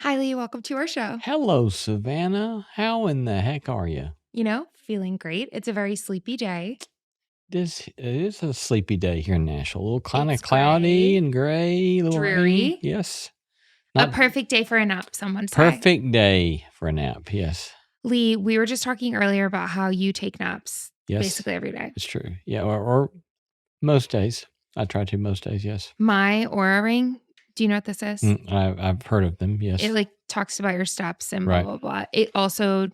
Hi, Lee. Welcome to our show. Hello, Savannah. How in the heck are you? Feeling great. It's a very sleepy day. It is a sleepy day here in Nashville. A little kind of It's cloudy gray. and gray, a little rain. Dreary. Yes. A perfect day for a nap, someone say. Perfect day for a nap, yes. Lee, we were just talking earlier about how you take naps Yes. basically every day. It's true. Yeah, or most days. I try to most days, yes. My Aura ring, do you know what this is? I've heard of them, yes. It talks about your steps and blah, blah, blah. It also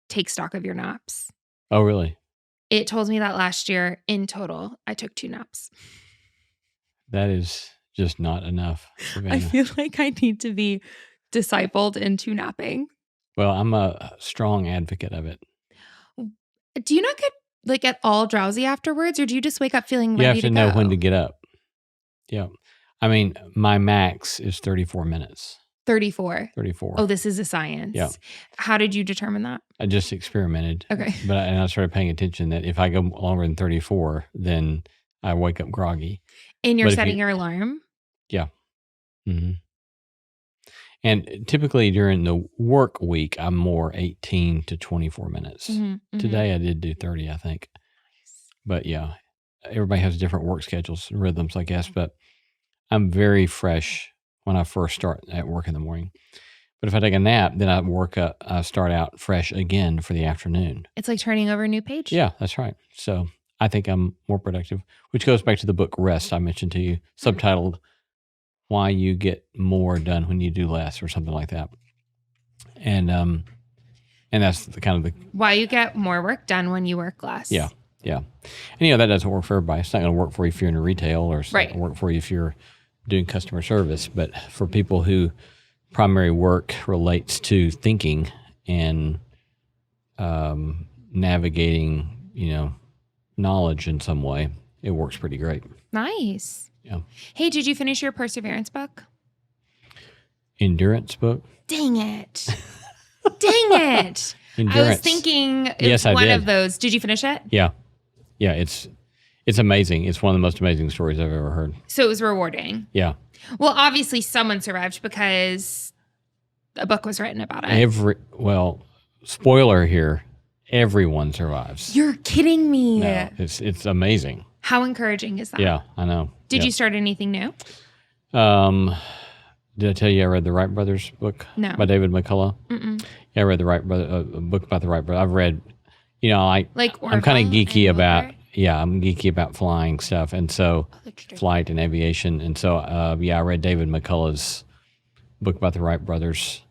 takes stock of your naps. Oh, really? It told me that last year, in total, I took 2 naps. That is just not enough, Savannah. I feel like I need to be discipled into napping. Well, I'm a strong advocate of it. Do you not get at all drowsy afterwards, or do you just wake up feeling ready to go? You have to know when to get up. Yeah. I mean, my max is 34 minutes. 34. 34. Oh, this is a science. Yeah. How did you determine that? I just experimented. Okay. But I started paying attention that if I go longer than 34, then I wake up groggy. And you're setting your alarm? Yeah. Mm-hmm. And typically during the work week, I'm more 18 to 24 minutes. Mm-hmm. Today I did do 30, I think. But yeah, everybody has different work schedules and rhythms, I guess. But I'm very fresh when I first start at work in the morning. But if I take a nap, then I start out fresh again for the afternoon. It's like turning over a new page? Yeah, that's right. So I think I'm more productive, which goes back to the book Rest I mentioned to you, subtitled Why You Get More Done When You Do Less, or something like that. And that's the kind of the... Why you get more work done when you work less. Yeah, yeah. And that doesn't work for everybody. It's not going to work for you if you're in retail, or it's not going to work for you if you're doing customer service. But for people who primary work relates to thinking and navigating, knowledge in some way, it works pretty great. Nice. Yeah. Hey, did you finish your Perseverance book? Endurance book? Dang it. Dang it. Endurance. I was thinking it's one of those. Did you finish it? Yeah. Yeah, it's amazing. It's one of the most amazing stories I've ever heard. So it was rewarding. Yeah. Well, obviously someone survived because a book was written about it. Spoiler here, everyone survives. You're kidding me. No, it's amazing. How encouraging is that? Yeah, I know. Did you start anything new? Did I tell you I read the Wright brothers book? No. By David McCullough? Mm-mm. Yeah, I read the Wright brothers, a book about the Wright brothers. I've read, I'm kind of geeky about, I'm geeky about flying stuff. And so flight and aviation. And so, I read David McCullough's book about the Wright brothers,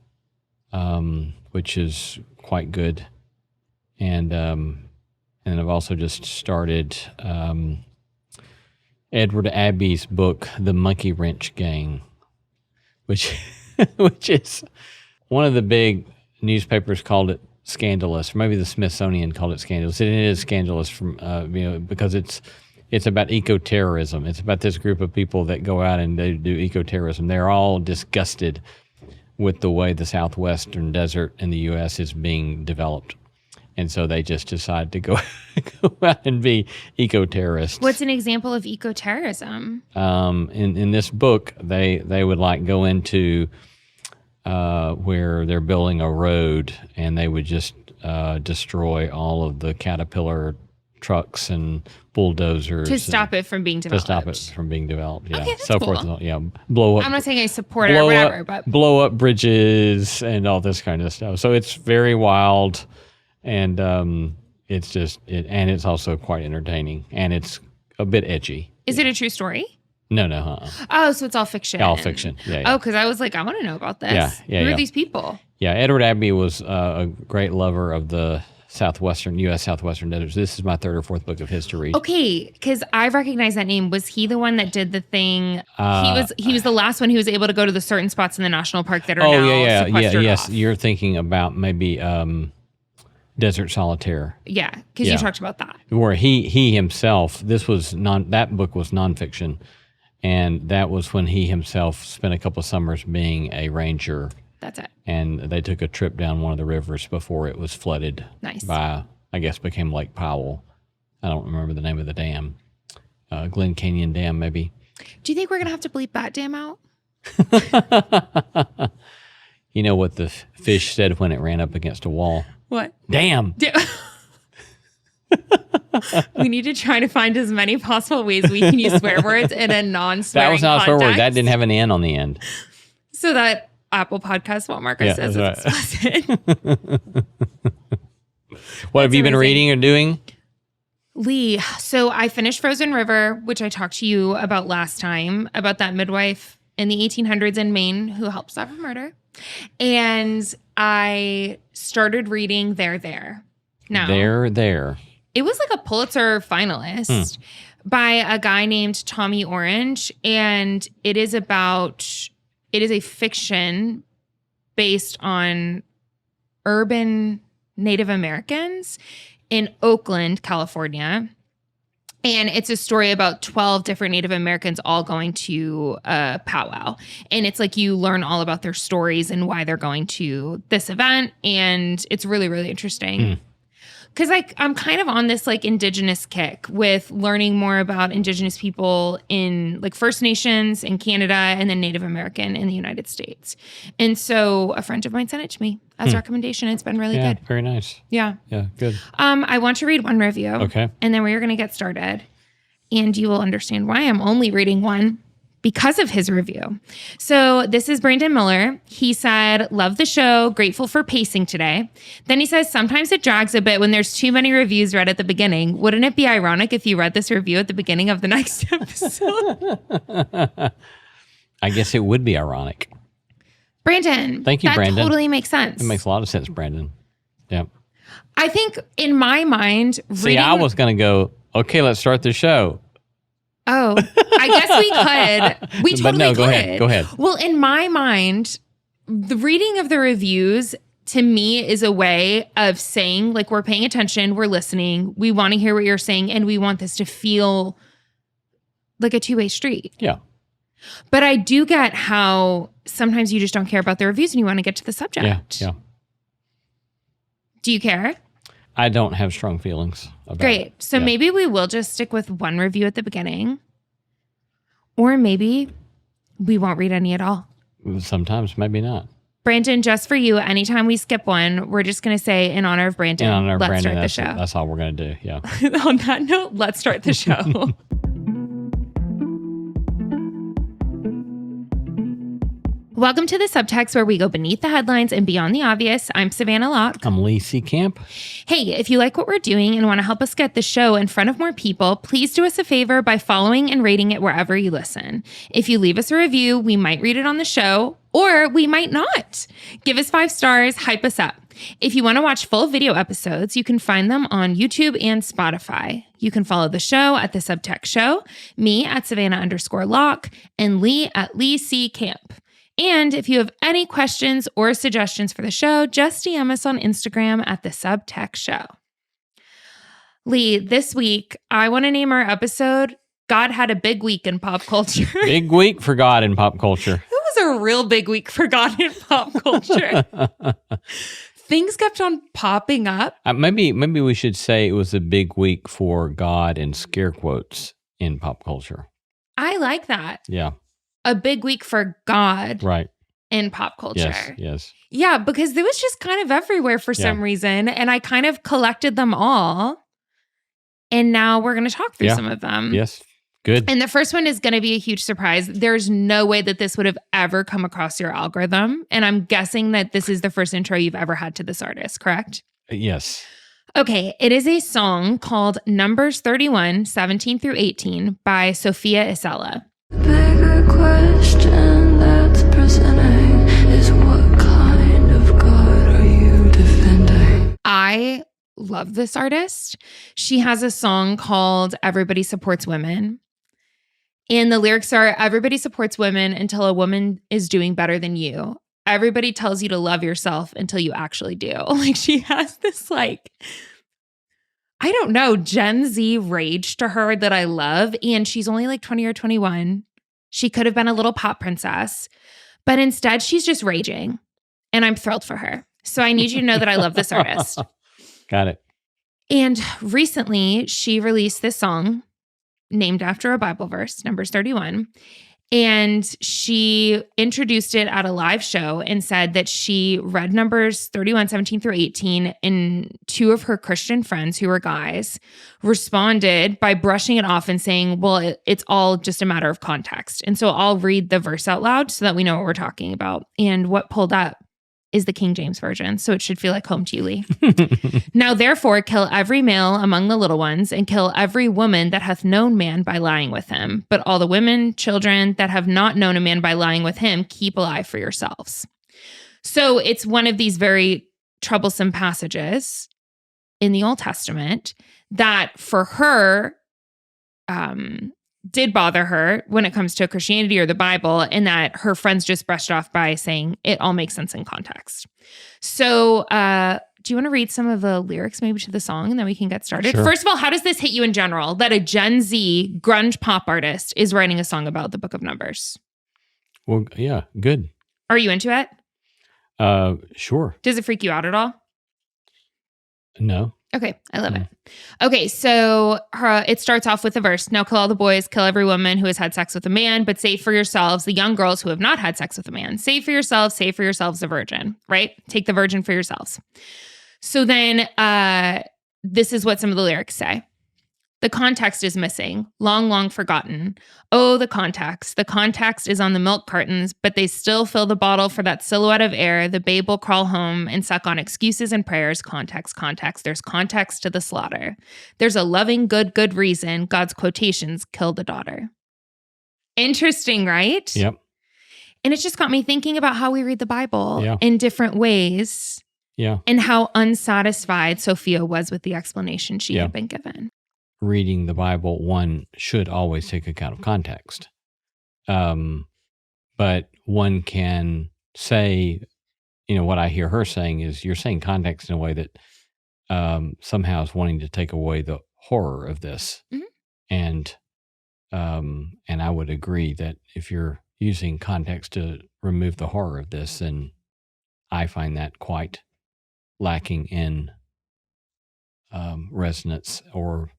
which is quite good. And I've also just started Edward Abbey's book, The Monkey Wrench Gang, which is one of the big newspapers called it scandalous. Maybe the Smithsonian called it scandalous. It is scandalous because it's about eco-terrorism. It's about this group of people that go out and they do eco-terrorism. They're all disgusted with the way the southwestern desert in the U.S. is being developed. And so they just decide to go out and be eco-terrorists. What's an example of eco-terrorism? In this book, they would go into where they're building a road, and they would just destroy all of the Caterpillar trucks and bulldozers to stop it from being developed. Yeah, okay, that's so cool. forth. Yeah, blow up. I'm not saying I support it or whatever, but blow up bridges and all this kind of stuff. So it's very wild. And it's just and it's also quite entertaining, and it's a bit edgy. Is it a true story? No. Oh, so it's all fiction. All fiction. Yeah. Oh, because I was like, I want to know about this. Yeah. Who are these people? Yeah, Edward Abbey was a great lover of the U.S. southwestern deserts. This is my third or fourth book of his to read. Okay, because I recognize that name. Was he the one that did the thing? He was the last one who was able to go to the certain spots in the national park that are now sequestered yes. off. You're thinking about maybe Desert Solitaire. Yeah, because you talked about that. Where he himself, that book was nonfiction, and that was when he himself spent a couple of summers being a ranger. That's it. And they took a trip down one of the rivers before it was flooded. Nice. By, I guess, became Lake Powell. I don't remember the name of the dam. Glen Canyon Dam, maybe. Do you think we're going to have to bleep that dam out? You know what the fish said when it ran up against a wall? What? Damn. We need to try to find as many possible ways we can use swear words in a non-swearing That was not a swear word. context. That didn't have an N on the end. So that Apple Podcast won't mark us as explicit. What have you been reading or doing? Lee, so I finished Frozen River, which I talked to you about last time, about that midwife in the 1800s in Maine who helped stop a murder. And I started reading There. Now, There. It was like a Pulitzer finalist by a guy named Tommy Orange. And it is a fiction based on urban Native Americans in Oakland, California. And it's a story about 12 different Native Americans all going to a powwow. And it's like you learn all about their stories and why they're going to this event. And it's really, really interesting. Because I'm kind of on this like indigenous kick with learning more about indigenous people in like First Nations in Canada and then Native American in the United States. And so a friend of mine sent it to me as a recommendation. It's been really good. Very nice. Yeah. Yeah, good. I want to read one review. Okay. And then we're going to get started. And you will understand why I'm only reading one. Because of his review. So this is Brandon Miller. He said, love the show, grateful for pacing today. Then he says, sometimes it drags a bit when there's too many reviews read at the beginning. Wouldn't it be ironic if you read this review at the beginning of the next episode? I guess it would be ironic. Brandon. Thank you, Brandon. That totally makes sense. It makes a lot of sense, Brandon. Yeah. I think in my mind, I was going to go, okay, let's start the show. Oh, I guess we could. We totally could. Go ahead. Well, in my mind, the reading of the reviews to me is a way of saying, like, we're paying attention, we're listening, we want to hear what you're saying, and we want this to feel like a two-way street. Yeah. But I do get how sometimes you just don't care about the reviews and you want to get to the subject. Yeah. Do you care? I don't have strong feelings about it. So maybe we will just stick with one review at the beginning. Or maybe we won't read any at all. Sometimes, maybe not. Brandon, just for you, anytime we skip one, we're just going to say in honor of Brandon, let's start the show. That's all we're going to do, yeah. On that note, let's start the show. Welcome to the Subtext, where we go beneath the headlines and beyond the obvious. I'm Savannah Locke. I'm Lee C. Camp. Hey, if you like what we're doing and want to help us get the show in front of more people, please do us a favor by following and rating it wherever you listen. If you leave us a review, we might read it on the show, or we might not. Give us 5 stars, hype us up. If you want to watch full video episodes, you can find them on YouTube and Spotify. You can follow the show at The Subtext Show, me at Savannah_Locke, and Lee at Lee C. Camp. And if you have any questions or suggestions for the show, just DM us on Instagram at The Subtext Show. Lee, this week, I want to name our episode, God Had a Big Week in Pop Culture. Big week for God in pop culture. It was a real big week for God in pop culture. Things kept on popping up. Maybe we should say it was a big week for God in scare quotes in pop culture. I like that. Yeah. A big week for God in pop culture. Yes. Yeah, because it was just kind of everywhere for some reason. And I kind of collected them all. And now we're going to talk through some of them. Yes. Good. And the first one is going to be a huge surprise. There's no way that this would have ever come across your algorithm. And I'm guessing that this is the first intro you've ever had to this artist, correct? Yes. Okay. It is a song called Numbers 31, 17 through 18 by Sofia Isella. Bigger question that's presenting is what kind of God are you defending? I love this artist. She has a song called Everybody Supports Women. And the lyrics are, everybody supports women until a woman is doing better than you. Everybody tells you to love yourself until you actually do. Like, she has this, like, I don't know, Gen Z rage to her that I love. And she's only like 20 or 21. She could have been a little pop princess, but instead she's just raging. And I'm thrilled for her. So I need you to know that I love this artist. Got it. And recently she released this song named after a Bible verse, Numbers 31. And she introduced it at a live show and said that she read Numbers 31, 17 through 18, and two of her Christian friends who were guys responded by brushing it off and saying, well, it's all just a matter of context. And so I'll read the verse out loud so that we know what we're talking about. And what pulled up is the King James Version, so it should feel like home to you, Lee. Now, therefore, kill every male among the little ones, and kill every woman that hath known man by lying with him. But all the women, children that have not known a man by lying with him, keep alive for yourselves. So it's one of these very troublesome passages in the Old Testament that for her did bother her when it comes to Christianity or the Bible, and that her friends just brushed off by saying it all makes sense in context. So do you want to read some of the lyrics maybe to the song, and then we can get started? Sure. First of all, how does this hit you in general that a Gen Z grunge pop artist is writing a song about the book of Numbers? Well, yeah, good. Are you into it? Sure. Does it freak you out at all? No. Okay, I love it. Okay, so it starts off with a verse. Now kill all the boys, kill every woman who has had sex with a man, but save for yourselves the young girls who have not had sex with a man. Save for yourselves the virgin, right? Take the virgin for yourselves. So then this is what some of the lyrics say. The context is missing, long, long forgotten. Oh, the context. The context is on the milk cartons, but they still fill the bottle for that silhouette of air. The babe will crawl home and suck on excuses and prayers. Context, context. There's context to the slaughter. There's a loving, good reason. God's quotations kill the daughter. Interesting, right? Yep. And it just got me thinking about how we read the Bible in different ways. Yeah. And how unsatisfied Sophia was with the explanation she had been given. Reading the Bible, one should always take account of context. But one can say, what I hear her saying is you're saying context in a way that somehow is wanting to take away the horror of this. Mm-hmm. And I would agree that if you're using context to remove the horror of this, then I find that quite lacking in resonance, or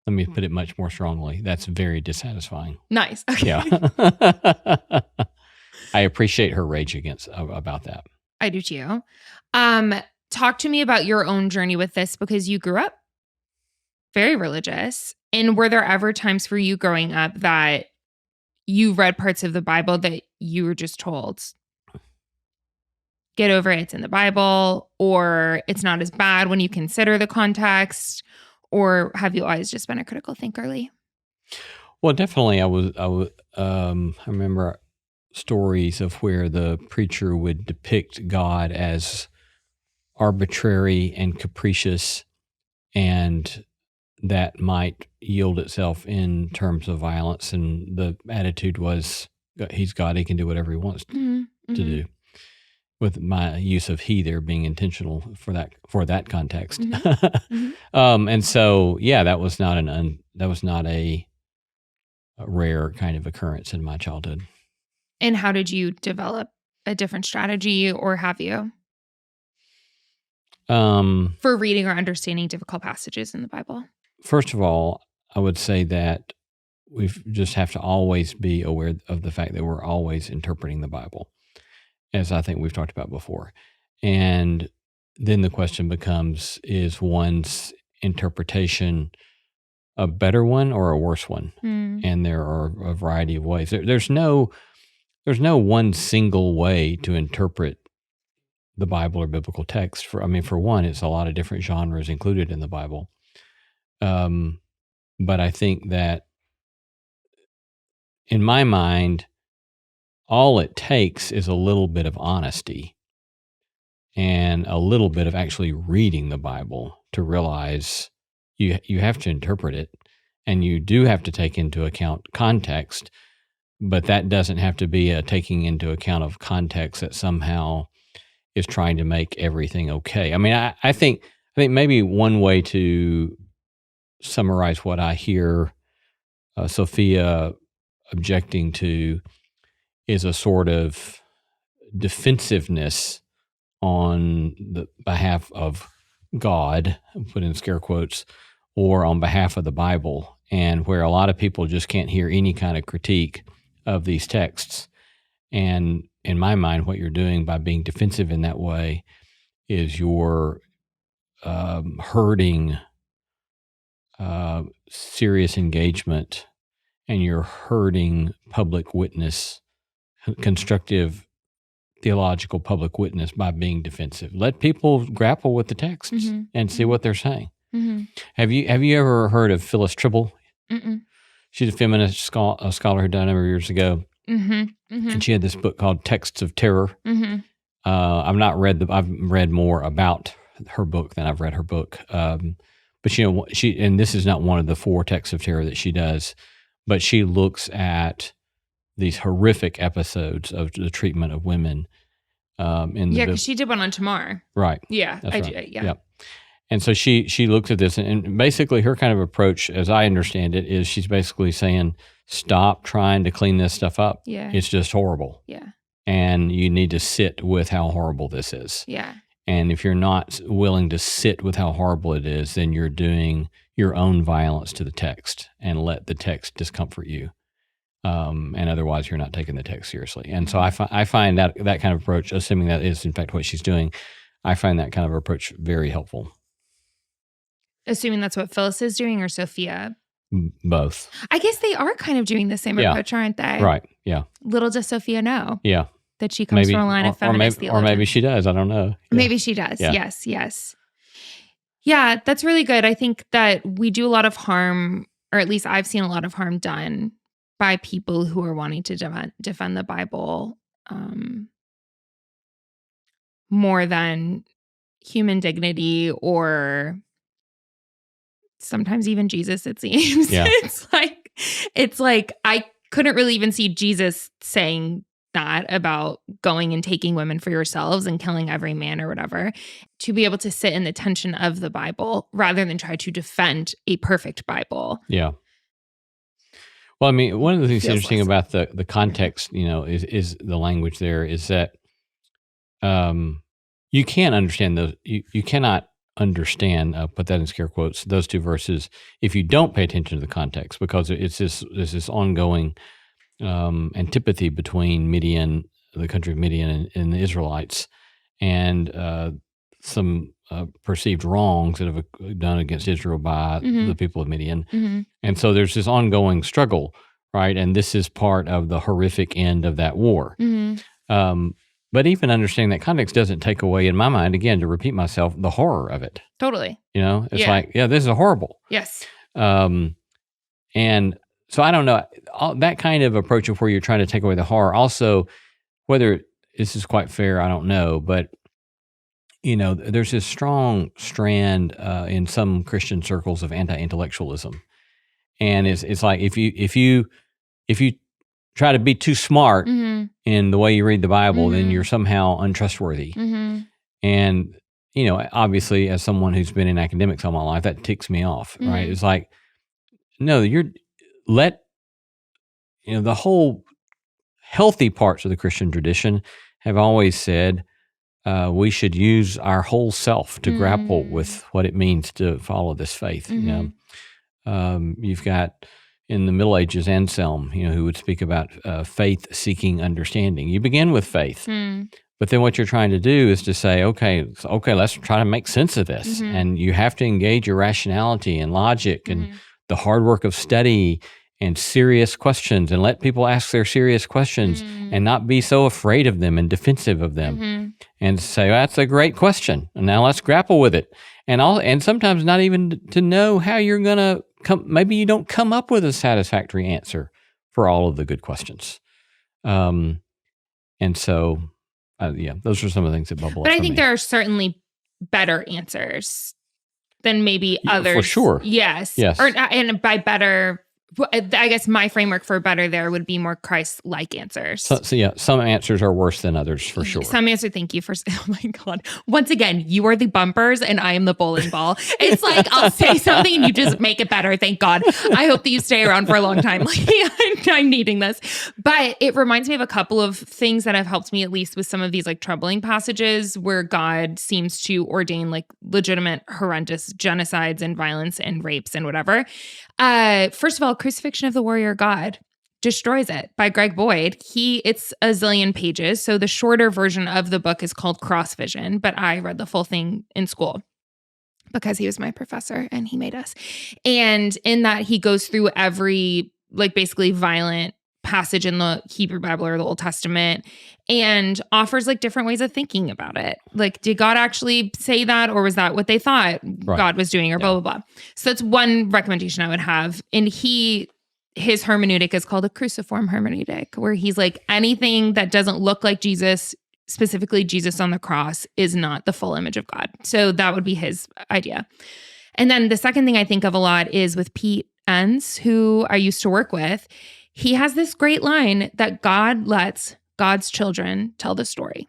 let me put it much more strongly, that's very dissatisfying. Nice. Okay. Yeah. I appreciate her rage about that. I do too. Talk to me about your own journey with this, because you grew up very religious. And were there ever times for you growing up that you read parts of the Bible that you were just told, get over it, it's in the Bible, or it's not as bad when you consider the context? Or have you always just been a critical thinker, Lee? Well, definitely. I remember stories of where the preacher would depict God as arbitrary and capricious, and that might yield itself in terms of violence. And the attitude was, he's God, he can do whatever he wants to do. With my use of he there being intentional for that context. Mm-hmm. Mm-hmm. And so, that was not a rare kind of occurrence in my childhood. And how did you develop a different strategy, or have you? For reading or understanding difficult passages in the Bible? First of all, I would say that we just have to always be aware of the fact that we're always interpreting the Bible, as I think we've talked about before. And then the question becomes, is one's interpretation a better one or a worse one? And there are a variety of ways. There's no one single way to interpret the Bible or biblical text. For one, it's a lot of different genres included in the Bible. But I think that in my mind, all it takes is a little bit of honesty and a little bit of actually reading the Bible to realize you have to interpret it, and you do have to take into account context, but that doesn't have to be a taking into account of context that somehow is trying to make everything okay. I think maybe one way to summarize what I hear Sophia objecting to is a sort of defensiveness on the behalf of God, put in scare quotes, or on behalf of the Bible, and where a lot of people just can't hear any kind of critique of these texts. And in my mind, what you're doing by being defensive in that way is you're hurting serious engagement, and you're hurting public witness, constructive theological public witness by being defensive. Let people grapple with the texts and see what they're saying. Have you ever heard of Phyllis Tribble? She's a feminist scholar who died a number of years ago, and she had this book called Texts of Terror. I've read more about her book than I've read her book. But she and this is not one of the 4 texts of terror that she does, but she looks at these horrific episodes of the treatment of women. Because she did one on Tamar. Right. Yeah, That's right. do. Yeah. Yep. And so she looks at this, and basically her kind of approach, as I understand it, is she's basically saying, stop trying to clean this stuff up. Yeah. It's just horrible. Yeah. And you need to sit with how horrible this is. Yeah. And if you're not willing to sit with how horrible it is, then you're doing your own violence to the text, and let the text discomfort you. And otherwise, you're not taking the text seriously. And so I find that kind of approach, assuming that is in fact what she's doing, I find that kind of approach very helpful. Assuming that's what Phyllis is doing, or Sophia? Both. I guess they are kind of doing the same approach, aren't they? Right. Yeah. Little does Sophia know. Yeah. That she comes from a line of feminist theologians. Or maybe she does. I don't know. Yeah. Maybe she does. Yeah. Yes. Yeah, that's really good. I think that we do a lot of harm, or at least I've seen a lot of harm done by people who are wanting to defend the Bible more than human dignity, or sometimes even Jesus, it seems. Yeah. It's like I couldn't really even see Jesus saying that about going and taking women for yourselves and killing every man or whatever, to be able to sit in the tension of the Bible rather than try to defend a perfect Bible. Yeah. Well, I mean, one of the things interesting about the context, is the language there, is that you can't understand those. You cannot understand, put that in scare quotes, those 2 verses if you don't pay attention to the context, because it's this ongoing antipathy between Midian, the country of Midian, and the Israelites, and some perceived wrongs that have done against Israel by the people of Midian. And so there's this ongoing struggle, right? And this is part of the horrific end of that war. But even understanding that context doesn't take away, in my mind, again, to repeat myself, the horror of it. Totally. It's like, this is horrible. Yes. And so I don't know, that kind of approach of where you're trying to take away the horror, also, whether this is quite fair, I don't know, but there's this strong strand in some Christian circles of anti-intellectualism, and it's like if you try to be too smart in the way you read the Bible, then you're somehow untrustworthy. And obviously, as someone who's been in academics all my life, that ticks me off. Right? It's like, no, the whole healthy parts of the Christian tradition have always said, we should use our whole self to grapple with what it means to follow this faith. You've got in the Middle Ages Anselm, who would speak about faith seeking understanding. You begin with faith, but then what you're trying to do is to say, okay, let's try to make sense of this, and you have to engage your rationality and logic and the hard work of study and serious questions, and let people ask their serious questions and not be so afraid of them and defensive of them, and say, that's a great question, and now let's grapple with it. And sometimes not even to know how you're going to maybe you don't come up with a satisfactory answer for all of the good questions. And so, those are some of the things that bubble up. But I think there are certainly better answers than maybe others. For sure. Yes. And by better, I guess my framework for better there would be more Christ-like answers. So some answers are worse than others, for sure. Some answers, thank you for, oh my God. Once again, you are the bumpers and I am the bowling ball. It's like, I'll say something and you just make it better, thank God. I hope that you stay around for a long time. I'm needing this. But it reminds me of a couple of things that have helped me, at least with some of these troubling passages where God seems to ordain legitimate, horrendous genocides and violence and rapes and whatever. First of all, crucifixion of the warrior God. destroys it by Greg Boyd. It's a zillion pages. So the shorter version of the book is called Cross Vision, but I read the full thing in school because he was my professor and he made us. And in that, he goes through every like basically violent passage in the Hebrew Bible or the Old Testament and offers like different ways of thinking about it. Like, did God actually say that, or was that what they thought God was doing, or blah, blah, blah. So that's one recommendation I would have. And his hermeneutic is called a cruciform hermeneutic, where he's like, anything that doesn't look like Jesus, specifically Jesus on the cross, is not the full image of God. So that would be his idea. And then the second thing I think of a lot is with Pete Enns, who I used to work with. He has this great line that God lets God's children tell the story.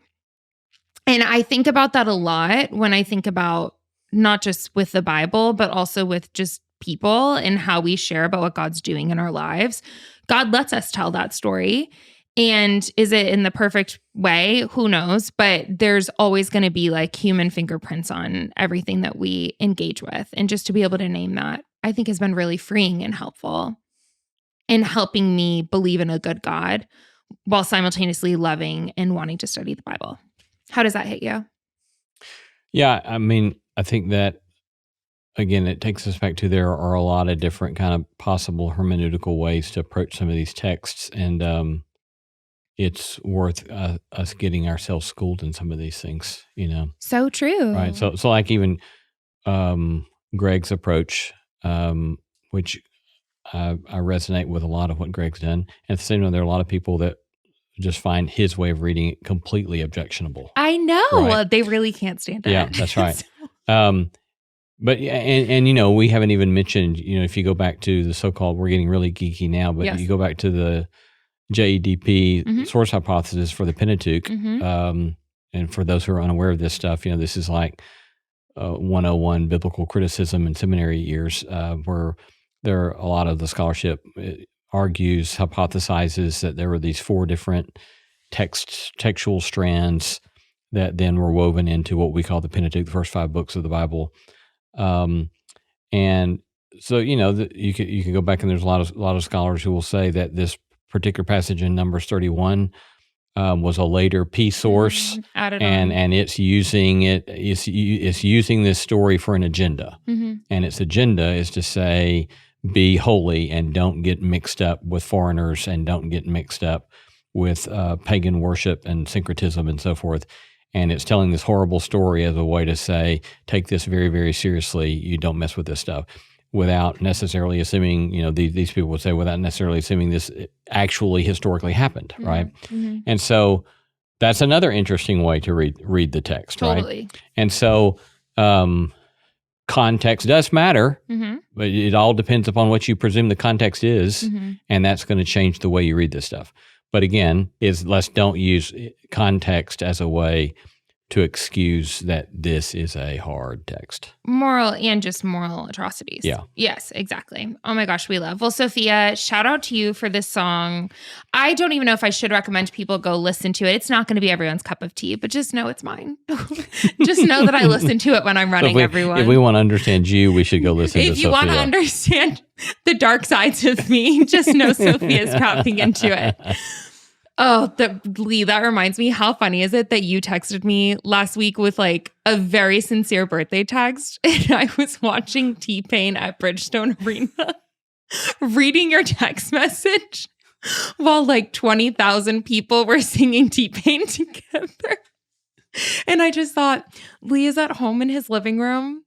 And I think about that a lot when I think about not just with the Bible, but also with just people and how we share about what God's doing in our lives. God lets us tell that story. And is it in the perfect way? Who knows? But there's always going to be like human fingerprints on everything that we engage with. And just to be able to name that, I think has been really freeing and helpful in helping me believe in a good God while simultaneously loving and wanting to study the Bible. How does that hit you? Yeah, I mean, I think that, again, it takes us back to there are a lot of different kind of possible hermeneutical ways to approach some of these texts, and it's worth us getting ourselves schooled in some of these things, you know? So true. Right. So like even Greg's approach, which I resonate with a lot of what Greg's done. And at the same time, there are a lot of people that just find his way of reading it completely objectionable. I know. Right? They really can't stand it. Yeah, that's right. But and you know, we haven't even mentioned, you know, if you go back to the so-called, we're getting really geeky now, but you go back to the JEDP source hypothesis for the Pentateuch. And for those who are unaware of this stuff, you know, this is like 101 biblical criticism in seminary years, where there are a lot of the scholarship argues, hypothesizes that there were these 4 different textual strands that then were woven into what we call the Pentateuch, the first 5 books of the Bible. And so, you know, you can go back and there's a lot of scholars who will say that this particular passage in Numbers 31 was a later P source, and it's using this story for an agenda, and its agenda is to say, be holy and don't get mixed up with foreigners and don't get mixed up with pagan worship and syncretism and so forth. And it's telling this horrible story as a way to say, take this very, very seriously. You don't mess with this stuff, without necessarily assuming, you know, these people would say, without necessarily assuming this actually historically happened, right? And so that's another interesting way to read the text, right? And so context does matter, but it all depends upon what you presume the context is, and that's going to change the way you read this stuff. But again, let's don't use context as a way to excuse that this is a hard text. Moral atrocities. Yeah. Yes, exactly. Oh my gosh, we love. Well, Sophia, shout out to you for this song. I don't even know if I should recommend people go listen to it. It's not going to be everyone's cup of tea, but just know it's mine. Just know that I listen to it when I'm running, everyone. If we want to understand you, we should go listen to Sophia. If you want to understand the dark sides of me, just know Sophia's dropping into it. Oh, Lee, that reminds me, how funny is it that you texted me last week with like a very sincere birthday text, and I was watching T-Pain at Bridgestone Arena, reading your text message while like 20,000 people were singing T-Pain together. And I just thought, Lee is at home in his living room,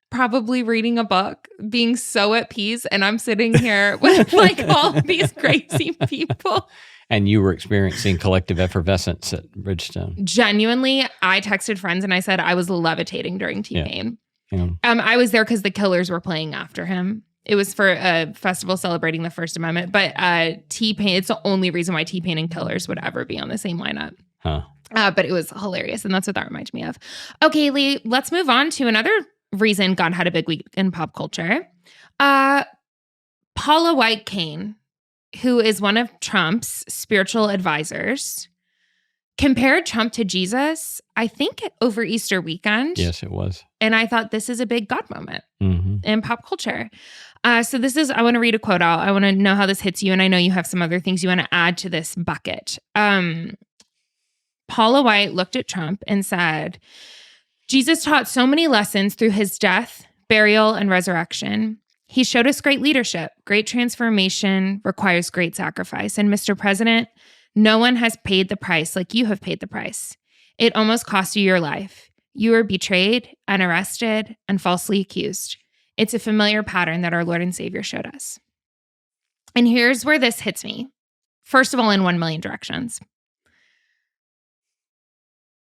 probably reading a book, being so at peace, and I'm sitting here with like all of these crazy people. And you were experiencing collective effervescence at Bridgestone. Genuinely, I texted friends and I said I was levitating during T-Pain. Yeah. I was there because the Killers were playing after him. It was for a festival celebrating the First Amendment. But T-Pain, it's the only reason why T-Pain and Killers would ever be on the same lineup. But it was hilarious. And that's what that reminds me of. Okay, Lee, let's move on to another reason God had a big week in pop culture. Paula White-Cain, who is one of Trump's spiritual advisors, compared Trump to Jesus, I think, over Easter weekend. Yes, it was. And I thought this is a big God moment in pop culture. So this is, I want to read a quote out. I want to know how this hits you. And I know you have some other things you want to add to this bucket. Paula White looked at Trump and said, Jesus taught so many lessons through his death, burial, and resurrection. He showed us great leadership. Great transformation requires great sacrifice. And Mr. President, no one has paid the price like you have paid the price. It almost cost you your life. You were betrayed and arrested and falsely accused. It's a familiar pattern that our Lord and Savior showed us. And here's where this hits me. First of all, in 1 million directions.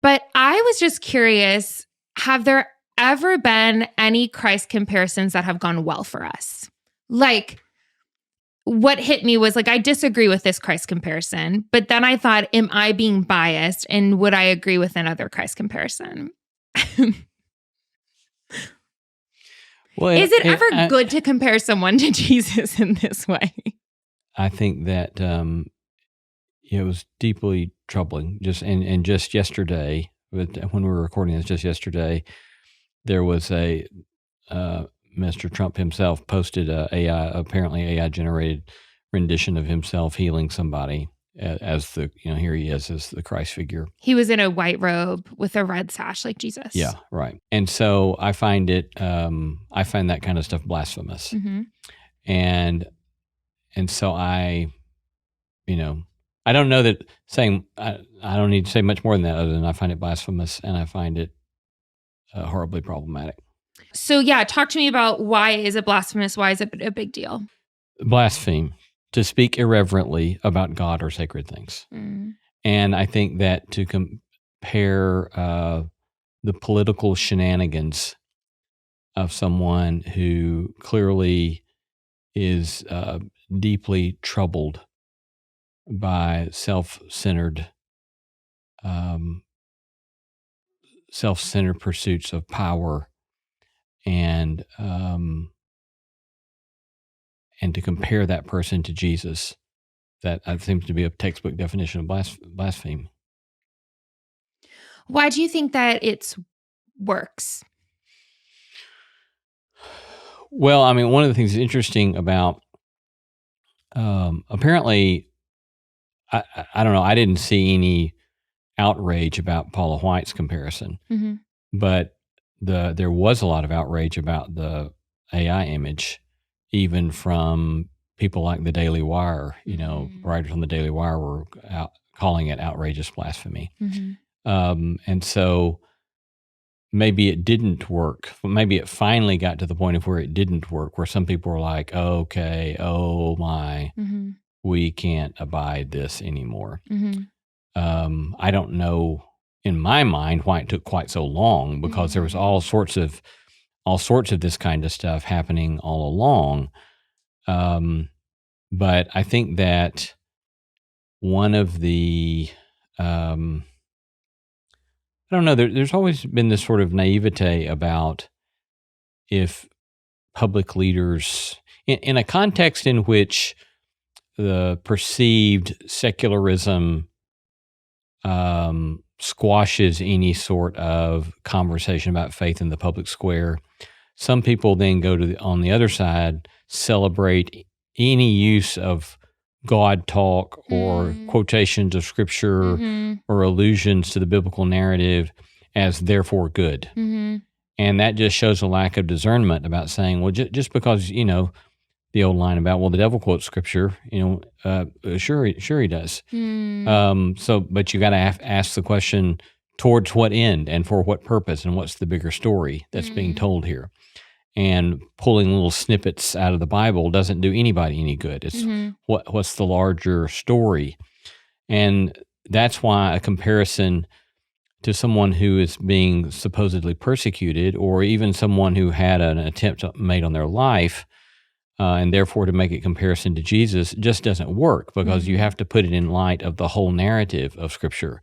But I was just curious, have there ever been any Christ comparisons that have gone well for us? Like, what hit me was like, I disagree with this Christ comparison, but then I thought, am I being biased? And would I agree with another Christ comparison? Well, is it ever good to compare someone to Jesus in this way? I think that it was deeply troubling. Just yesterday, when we were recording this, just yesterday, there was a Mr. Trump himself posted apparently AI generated rendition of himself healing somebody as the here he is as the Christ figure. He was in a white robe with a red sash like Jesus. Yeah, right. And so I find that kind of stuff blasphemous. Mm-hmm. And so I don't know that saying I don't need to say much more than that other than I find it blasphemous and I find it horribly problematic. So yeah, talk to me about why is it blasphemous? Why is it a big deal? Blaspheme, to speak irreverently about God or sacred things. Mm. And I think that to compare the political shenanigans of someone who clearly is deeply troubled by self-centered pursuits of power and to compare that person to Jesus, that seems to be a textbook definition of blasphemy. Why do you think that it works? Well, I mean, one of the things that's interesting about apparently, I don't know, I didn't see any outrage about Paula White's comparison, mm-hmm. but there was a lot of outrage about the AI image, even from people like the Daily Wire. Mm-hmm. Writers on the Daily Wire were calling it outrageous blasphemy. Mm-hmm. And so maybe it didn't work. Maybe it finally got to the point of where it didn't work, where some people were like, okay, oh my, mm-hmm. we can't abide this anymore. Mm-hmm. I don't know in my mind why it took quite so long, because there was all sorts of this kind of stuff happening all along. But I think that one of the, I don't know, there's always been this sort of naivete about if public leaders, in a context in which the perceived secularism squashes any sort of conversation about faith in the public square, some people then go to on the other side, celebrate any use of God talk or quotations of scripture or allusions to the biblical narrative as therefore good. Mm-hmm. And that just shows a lack of discernment about saying, well, just because, the old line about, well, the devil quotes scripture, sure he does. But you got to ask the question, towards what end and for what purpose, and what's the bigger story that's being told here? And pulling little snippets out of the Bible doesn't do anybody any good. It's what's the larger story. And that's why a comparison to someone who is being supposedly persecuted, or even someone who had an attempt made on their life, and therefore to make a comparison to Jesus, just doesn't work, because you have to put it in light of the whole narrative of Scripture.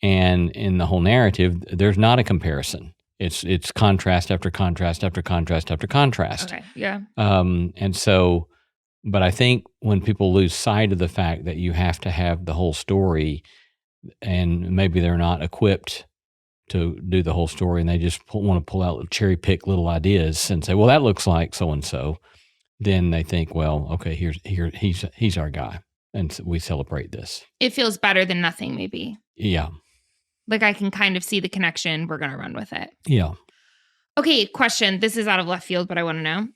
And in the whole narrative, there's not a comparison. It's contrast after contrast after contrast after contrast. Okay, yeah. And so, but I think when people lose sight of the fact that you have to have the whole story, and maybe they're not equipped to do the whole story, and they just want to pull out, cherry pick little ideas and say, well, that looks like so-and-so, then they think, well, okay, he's our guy, and so we celebrate this. It feels better than nothing, maybe. Yeah. Like I can kind of see the connection. We're going to run with it. Yeah. Okay, question. This is out of left field, but I want to know.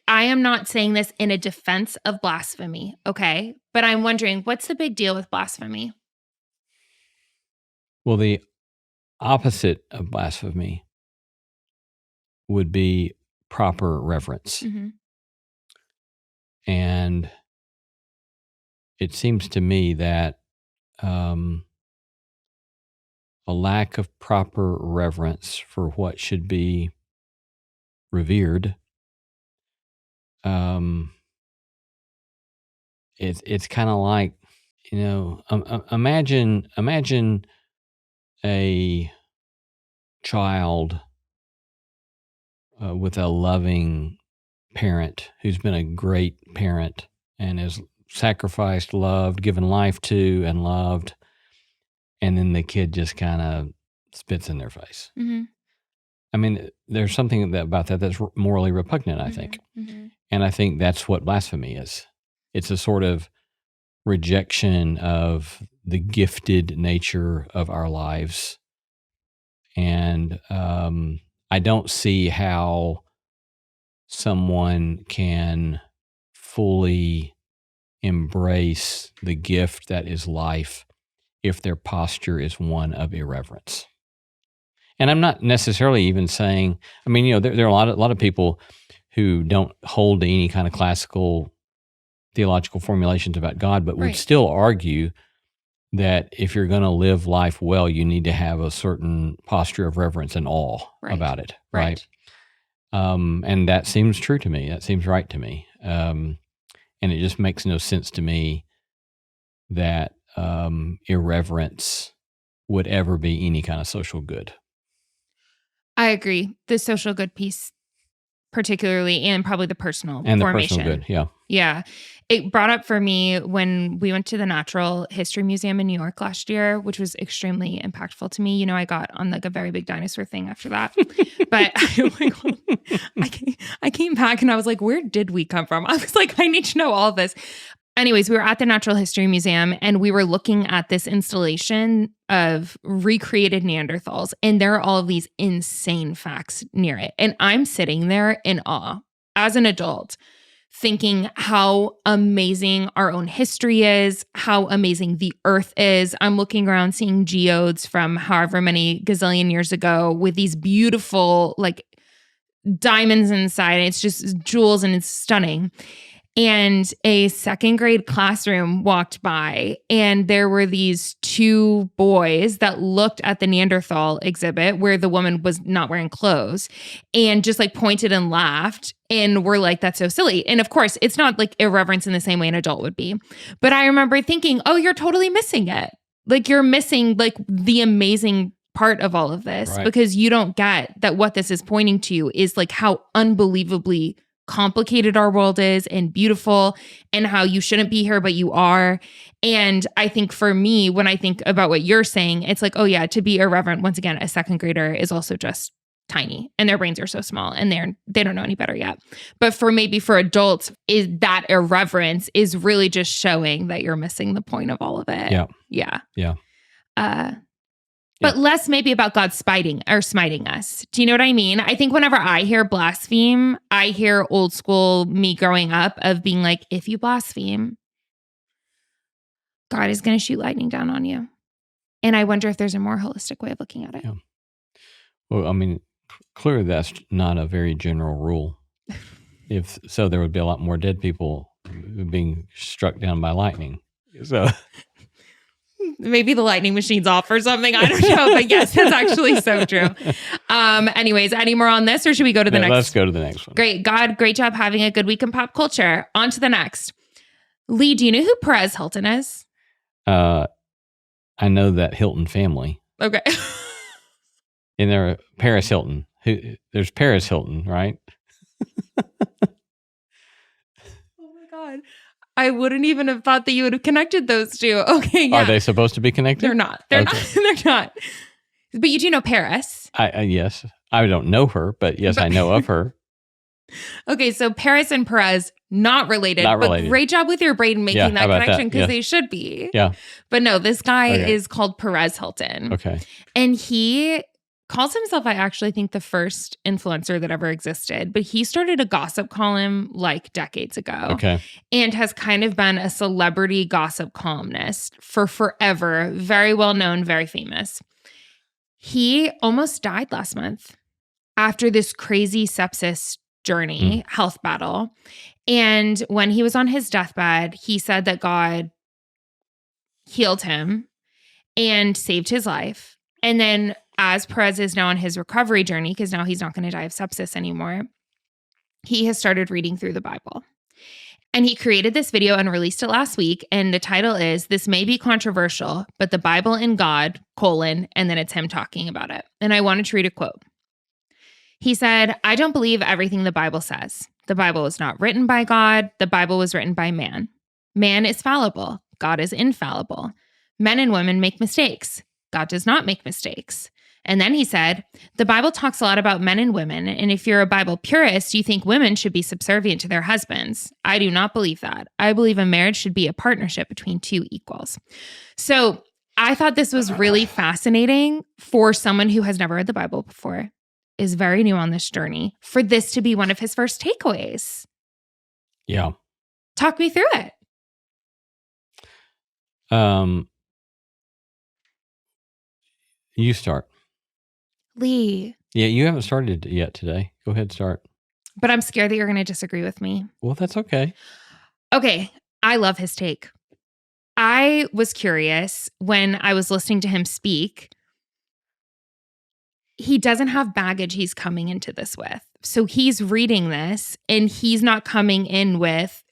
I am not saying this in a defense of blasphemy, okay? But I'm wondering, what's the big deal with blasphemy? Well, the opposite of blasphemy would be proper reverence. Mm-hmm. And it seems to me that a lack of proper reverence for what should be revered, it's kind of like, imagine a child with a loving parent who's been a great parent and has sacrificed, loved, given life to, and loved, and then the kid just kind of spits in their face. Mm-hmm. I mean, there's something about that that's morally repugnant, I think. Mm-hmm. And I think that's what blasphemy is. It's a sort of rejection of the gifted nature of our lives. And I don't see how someone can fully embrace the gift that is life if their posture is one of irreverence. And I'm not necessarily even saying, there are a lot of people who don't hold to any kind of classical theological formulations about God, but would still argue that if you're going to live life well, you need to have a certain posture of reverence and awe about it, right? And that seems true to me. That seems right to me. And it just makes no sense to me that irreverence would ever be any kind of social good. I agree. The social good piece, particularly, and probably the personal and formation. The personal good, yeah. Yeah. It brought up for me when we went to the Natural History Museum in New York last year, which was extremely impactful to me. I got on like a very big dinosaur thing after that. But I came back and I was like, where did we come from? I was like, I need to know all this. Anyways, we were at the Natural History Museum and we were looking at this installation of recreated Neanderthals. And there are all of these insane facts near it. And I'm sitting there in awe as an adult, thinking how amazing our own history is, how amazing the earth is. I'm looking around seeing geodes from however many gazillion years ago with these beautiful like diamonds inside. It's just jewels and it's stunning. And a second grade classroom walked by and there were these two boys that looked at the Neanderthal exhibit where the woman was not wearing clothes and just like pointed and laughed and were like, that's so silly. And of course, it's not like irreverence in the same way an adult would be. But I remember thinking, oh, you're totally missing it. Like you're missing like the amazing part of all of this because you don't get that what this is pointing to is like how unbelievably complicated our world is and beautiful and how you shouldn't be here, but you are. And I think for me, when I think about what you're saying, it's like, oh yeah, to be irreverent, once again, a second grader is also just tiny and their brains are so small and they don't know any better yet. But for adults, is that irreverence is really just showing that you're missing the point of all of it. Yeah. But less maybe about God smiting us. Do you know what I mean? I think whenever I hear blaspheme, I hear old school me growing up of being like, if you blaspheme, God is going to shoot lightning down on you. And I wonder if there's a more holistic way of looking at it. Yeah. Well, clearly that's not a very general rule. If so, there would be a lot more dead people being struck down by lightning. So... Maybe the lightning machine's off or something. I don't know. But yes, that's actually so true. Anyways, any more on this or should we go to the next? Let's go to the next one. Great. God, great job having a good week in pop culture. On to the next. Lee, do you know who Perez Hilton is? I know that Hilton family. Okay. And there Paris Hilton. There's Perez Hilton, right? Oh my God. I wouldn't even have thought that you would have connected those two. Okay, yeah. Are they supposed to be connected? They're not. They're not. But you do know Paris. Yes. I don't know her, but yes, I know of her. Okay, so Paris and Perez, not related, Not but related. great job with your brain making Yeah, that how about connection that? because Yeah. they should be. Yeah. But no, this guy Okay. is called Perez Hilton. Okay. And he calls himself, I actually think, the first influencer that ever existed. But he started a gossip column like decades ago. Okay. And has kind of been a celebrity gossip columnist for forever. Very well known, very famous. He almost died last month after this crazy sepsis journey, health battle. And when he was on his deathbed, he said that God healed him and saved his life. And then as Perez is now on his recovery journey, because now he's not going to die of sepsis anymore, he has started reading through the Bible. And he created this video and released it last week. And the title is, "This may be controversial, but the Bible and God, and then it's him talking about it." And I wanted to read a quote. He said, "I don't believe everything the Bible says. The Bible was not written by God. The Bible was written by man. Man is fallible. God is infallible. Men and women make mistakes. God does not make mistakes." And then he said, "The Bible talks a lot about men and women, and if you're a Bible purist, you think women should be subservient to their husbands. I do not believe that. I believe a marriage should be a partnership between two equals." So I thought this was really fascinating for someone who has never read the Bible before, is very new on this journey, for this to be one of his first takeaways. Yeah. Talk me through it. You start. Lee, Yeah, you haven't started yet today. Go ahead, start. but I'm scared that you're going to disagree with me. Well, that's okay. Okay, I love his take. I was curious when I was listening to him speak. He doesn't have baggage he's coming into this with. So he's reading this and he's not coming in with,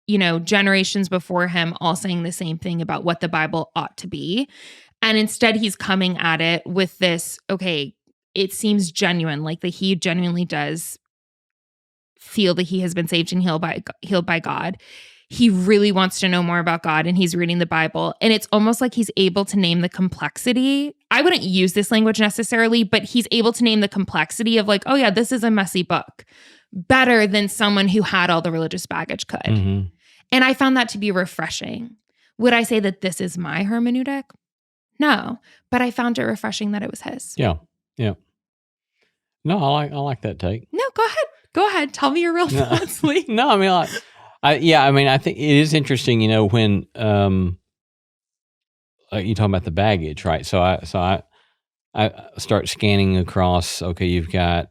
generations before him all saying the same thing about what the Bible ought to be. And instead he's coming at it with this, okay, it seems genuine, like that he genuinely does feel that he has been saved and healed by God. He really wants to know more about God and he's reading the Bible. And it's almost like he's able to name the complexity. I wouldn't use this language necessarily, but he's able to name the complexity of like, oh yeah, this is a messy book, better than someone who had all the religious baggage could. Mm-hmm. And I found that to be refreshing. Would I say that this is my hermeneutic? No, but I found it refreshing that it was his. Yeah. Yeah. No, I like that take. No, go ahead. Go ahead. Tell me your real thoughts, Lee. No, I mean, I think it is interesting, when you talk about the baggage, right? So I start scanning across. Okay, you've got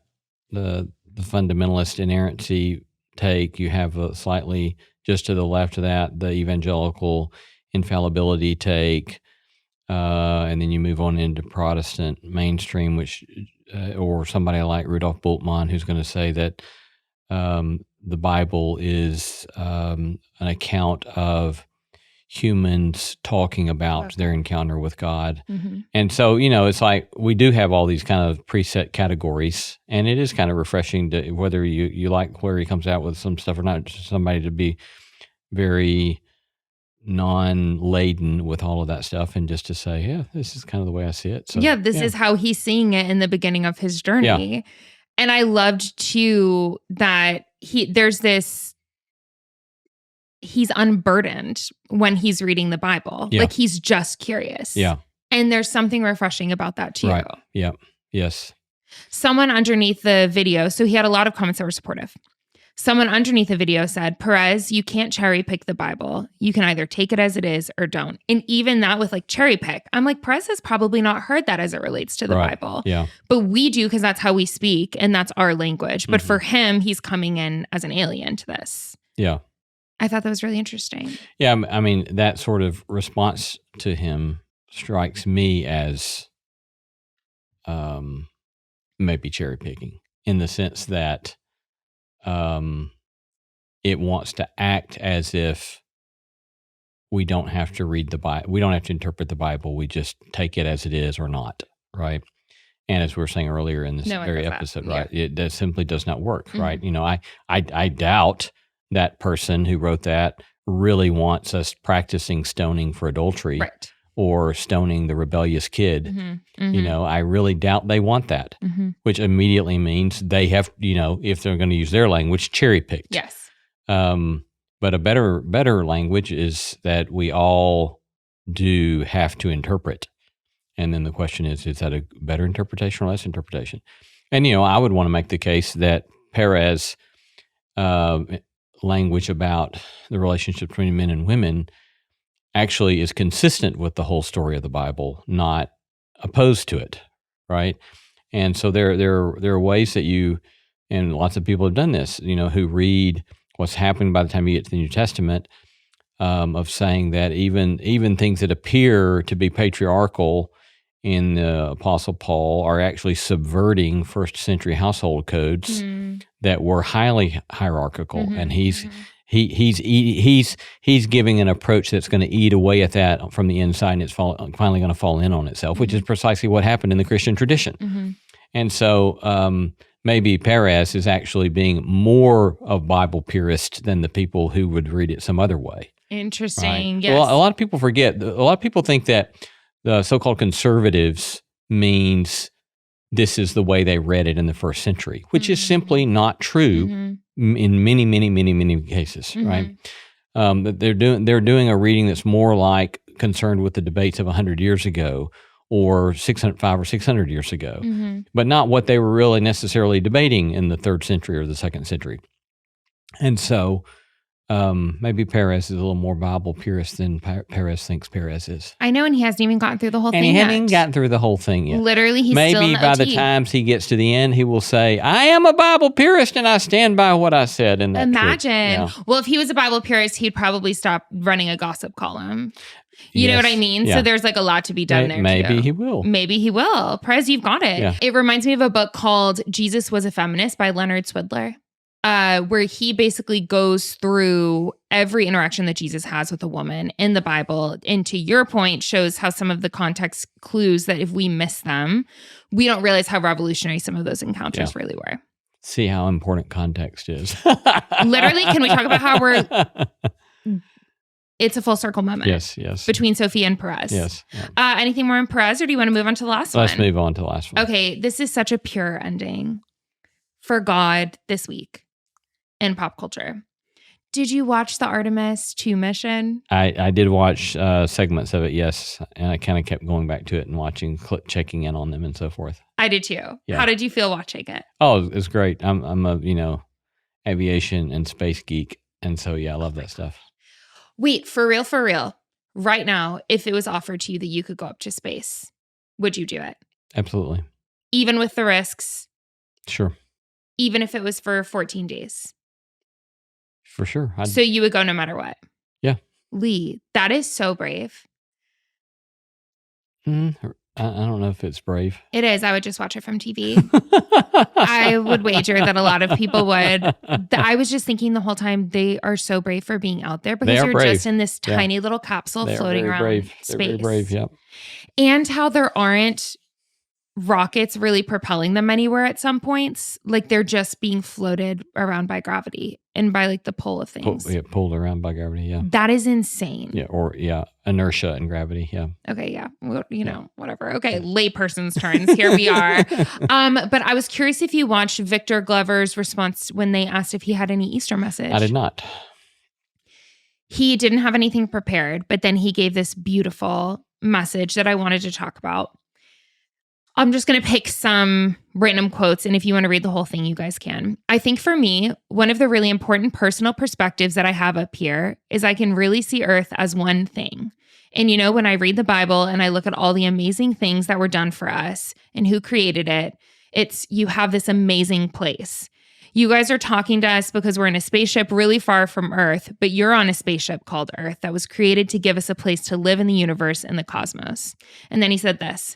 the fundamentalist inerrancy take. You have a slightly just to the left of that, the evangelical infallibility take, and then you move on into Protestant mainstream, which or somebody like Rudolf Bultmann, who's going to say that the Bible is an account of humans talking about their encounter with God. Mm-hmm. And so, it's like we do have all these kind of preset categories, and it is kind of refreshing to, whether you like where he comes out with some stuff or not, somebody to be very non-laden with all of that stuff and just to say, yeah, this is kind of the way I see it. So, this is how he's seeing it in the beginning of his journey. Yeah. And I loved too that he's unburdened when he's reading the Bible. Yeah. Like he's just curious. Yeah. And there's something refreshing about that too. Right. Yeah. Yes. Someone underneath the video, so he had a lot of comments that were supportive. Someone underneath the video said, "Perez, you can't cherry pick the Bible. You can either take it as it is or don't." And even that with like cherry pick, I'm like, Perez has probably not heard that as it relates to the Bible. Yeah. But we do because that's how we speak and that's our language. But for him, he's coming in as an alien to this. Yeah. I thought that was really interesting. Yeah. I mean, that sort of response to him strikes me as maybe cherry picking in the sense that it wants to act as if we don't have to read the Bible. We don't have to interpret the Bible. We just take it as it is or not, right? And as we were saying earlier in this very episode, right, that simply does not work, right? I doubt that person who wrote that really wants us practicing stoning for adultery, right? or stoning the rebellious kid. You know, I really doubt they want that, which immediately means they have, you know, if they're going to use their language, cherry picked. Yes. But a better language is that we all do have to interpret. And then the question is that a better interpretation or less interpretation? And, you know, I would want to make the case that Perez language about the relationship between men and women actually is consistent with the whole story of the Bible, not opposed to it, right? And so there are ways that you, and lots of people have done this, you know, who read what's happening by the time you get to the New Testament, of saying that even things that appear to be patriarchal in the Apostle Paul are actually subverting first century household codes that were highly hierarchical, and he's giving an approach that's going to eat away at that from the inside, and it's finally going to fall in on itself, which is precisely what happened in the Christian tradition. And so maybe Perez is actually being more of Bible purist than the people who would read it some other way. Interesting. Right? Yes. Well, a lot of people forget. A lot of people think that the so-called conservatives means this is the way they read it in the first century, which is simply not true in many, many, many, many cases, right? They're doing a reading that's more like concerned with the debates of 100 years ago or 500 or 600 years ago, but not what they were really necessarily debating in the 3rd century or the 2nd century. And so maybe Perez is a little more Bible purist than Perez thinks Perez is. I know, and he hasn't even gotten through the whole thing yet. And he hasn't even gotten through the whole thing yet. Literally, he's maybe still in the by OT. the time he gets to the end, he will say, I am a Bible purist and I stand by what I said. And Imagine. Yeah. Well, if he was a Bible purist, he'd probably stop running a gossip column. You know what I mean? Yeah. So there's like a lot to be done there, Maybe too. he will. Maybe he will. Perez, you've got it. Yeah. It reminds me of a book called Jesus Was a Feminist by Leonard Swidler, where he basically goes through every interaction that Jesus has with a woman in the Bible. And to your point, shows how some of the context clues that if we miss them, we don't realize how revolutionary some of those encounters really were. See how important context is. Literally, can we talk about how it's a full circle moment? Yes. Between Sofia and Perez. Yes. Yeah. Anything more on Perez, or do you want to move on to the last one? Let's move on to the last one. Okay, this is such a pure ending for God this week in pop culture. Did you watch the Artemis II mission? I did watch segments of it, yes, and I kind of kept going back to it and watching, checking in on them and so forth. I did too. Yeah. How did you feel watching it? Oh, it's great. I'm a aviation and space geek, and so I love that stuff. Wait, for real, right now, if it was offered to you that you could go up to space, would you do it? Absolutely. Even with the risks? Sure. Even if it was for 14 days? For sure. So you would go no matter what? Yeah. Lee, that is so brave. I don't know if it's brave. It is. I would just watch it from TV. I would wager that a lot of people would. I was just thinking the whole time, they are so brave for being out there because you're brave. just in this tiny little capsule floating around space. They're very brave, yep. And how there aren't rockets really propelling them anywhere at some points. Like they're just being floated around by gravity and by like the pull of things. Pulled around by gravity, yeah. That is insane. Yeah, inertia and gravity, yeah. Okay, yeah. Well, whatever. Okay, layperson's turns. Here we are. But I was curious if you watched Victor Glover's response when they asked if he had any Easter message. I did not. He didn't have anything prepared, but then he gave this beautiful message that I wanted to talk about. I'm just going to pick some random quotes, and if you want to read the whole thing, you guys can. I think for me, one of the really important personal perspectives that I have up here is I can really see Earth as one thing. And when I read the Bible and I look at all the amazing things that were done for us and who created it, you have this amazing place. You guys are talking to us because we're in a spaceship really far from Earth, but you're on a spaceship called Earth that was created to give us a place to live in the universe and the cosmos. And then he said this.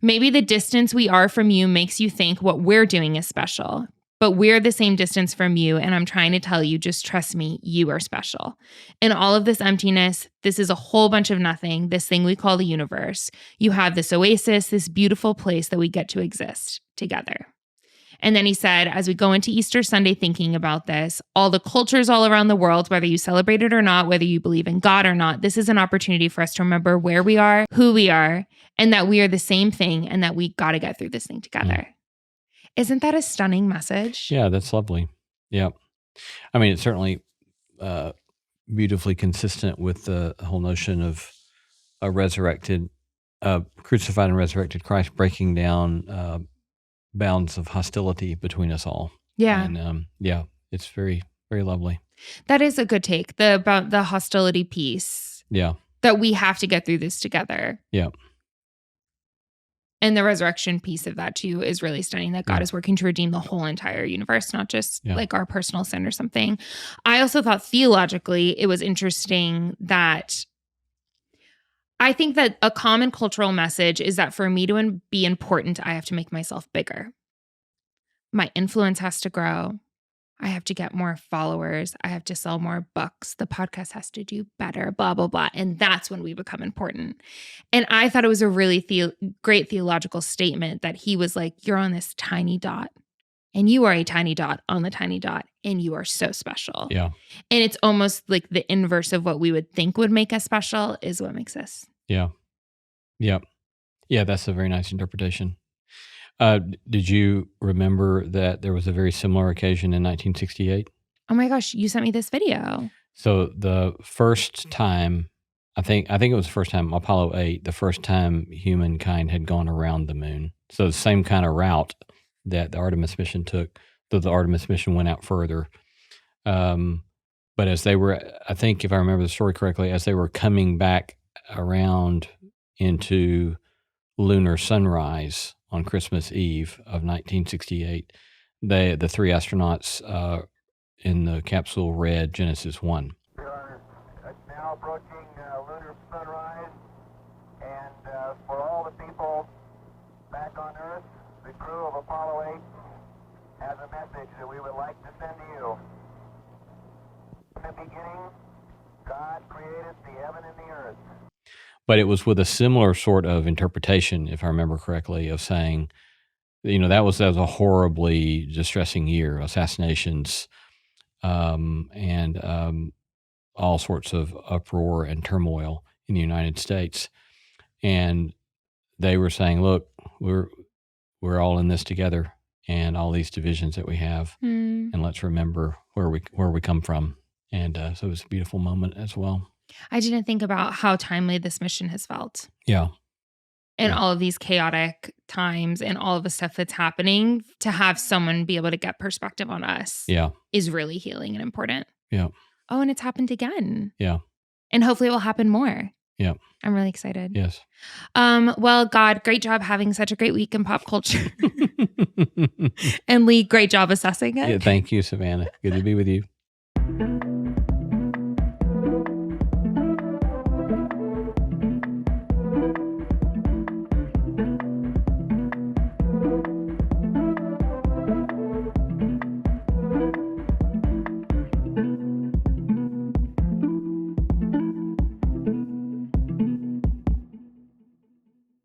Maybe the distance we are from you makes you think what we're doing is special, but we're the same distance from you, and I'm trying to tell you, just trust me, you are special. In all of this emptiness, this is a whole bunch of nothing, this thing we call the universe. You have this oasis, this beautiful place that we get to exist together. And then he said, as we go into Easter Sunday thinking about this, all the cultures all around the world, whether you celebrate it or not, whether you believe in God or not, this is an opportunity for us to remember where we are, who we are, and that we are the same thing and that we got to get through this thing together. Isn't that a stunning message? Yeah, that's lovely. Yeah. I mean, it's certainly beautifully consistent with the whole notion of a resurrected, crucified and resurrected Christ breaking down bounds of hostility between us all. Yeah. And it's very, very lovely. That is a good take, about the hostility piece. Yeah. That we have to get through this together. Yeah. And the resurrection piece of that too is really stunning, that God is working to redeem the whole entire universe, not just like our personal sin or something. I also thought theologically it was interesting that I think that a common cultural message is that for me to be important, I have to make myself bigger. My influence has to grow. I have to get more followers. I have to sell more books. The podcast has to do better, blah, blah, blah. And that's when we become important. And I thought it was a really great theological statement that he was like, you're on this tiny dot and you are a tiny dot on the tiny dot and you are so special. Yeah. And it's almost like the inverse of what we would think would make us special is what makes us. Yeah. Yeah. Yeah, that's a very nice interpretation. Did you remember that there was a very similar occasion in 1968? Oh my gosh, you sent me this video. So the first time, I think it was the first time, Apollo 8, the first time humankind had gone around the moon. So the same kind of route that the Artemis mission took, though the Artemis mission went out further. But as they were, I think if I remember the story correctly, as they were coming back around into lunar sunrise on Christmas Eve of 1968, the three astronauts in the capsule read Genesis 1. We are now approaching lunar sunrise, and for all the people back on Earth, the crew of Apollo 8 has a message that we would like to send to you. In the beginning, God created the heaven and the earth. But it was with a similar sort of interpretation, if I remember correctly, of saying, that was a horribly distressing year, assassinations, and all sorts of uproar and turmoil in the United States. And they were saying, look, we're all in this together, and all these divisions that we have, and let's remember where we come from. And so it was a beautiful moment as well. I didn't think about how timely this mission has felt. Yeah. And all of these chaotic times and all of the stuff that's happening, to have someone be able to get perspective on us is really healing and important. Yeah. Oh, and it's happened again. Yeah. And hopefully it will happen more. Yeah. I'm really excited. Yes. Well, God, great job having such a great week in pop culture. And Lee, great job assessing it. Yeah, thank you, Savannah. Good to be with you.